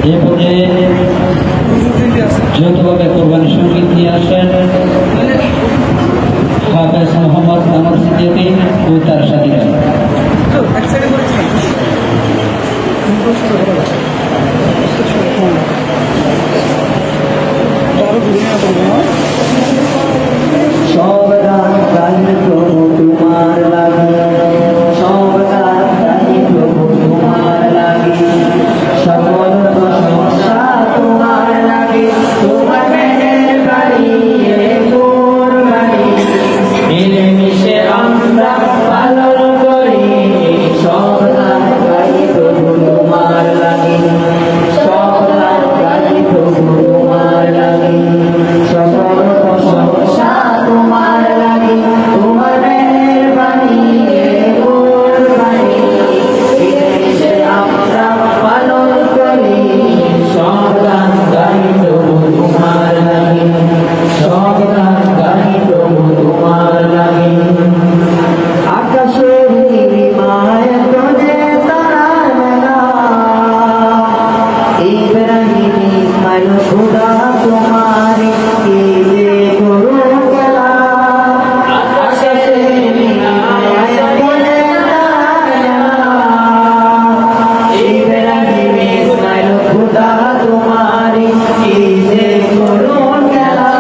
এ পর্যায়ে যৌথভাবে কোরবানি সঙ্গীত নিয়ে আসেন হাফেজ মোহাম্মদ আনোয়ার সিদ্দিকী ও তার সাথীরা। সব গান গাই প্রভু তোমার লাগে, সব গান গাই প্রভু তোমার লাগে, সকল প্রশংসা তোমার লাগে, তোমার মেহেরবানি কোরবানি মিলেমিশে আমরা পালন করি। সব গান গাই প্রভু তোমার লাগে, সব গান গাই প্রভু তোমার লাগে, সকল প্রশংসা তোমার লাগে, তোমার মেহেরবানি কোরবানি মিলেমিশে আমরা পালন করি। সব গান গাই প্রভু তোমার লাগে, সব গান গাই প্রভু তোমার লাগে। আকাশের নীলিমায় তোজে তারার মেলা, ইব্রাহিম ইসমাইল খোদা তোমার কি যে করো খেলা। আকাশের নীলিমায় তোজে তারার মেলা, ইব্রাহিম ইসমাইল খোদা তোমার কি যে করো খেলা।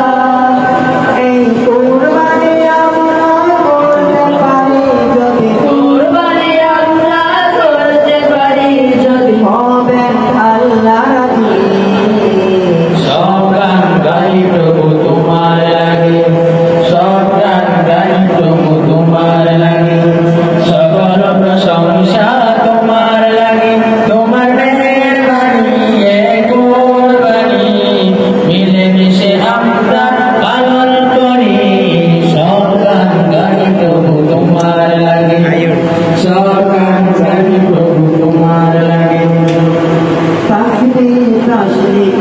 এই কোরবানি আমরা করতে পারি যদি, কোরবানি আমরা করতে পারি যদি হবেন আল্লাহ রাজি। সব গান গাই প্রভু তোমার লাগে, সব গান গাই প্রভু তোমার লাগে, সকল প্রশংসা তোমার লাগে, তোমার মেহেরবানি কোরবানি মিলেমিশে আমরা পালন করি। সব গান গাই প্রভু তোমার লাগে, সব গান গাই প্রভু তোমার লাগে। তাকবীর তাশরীক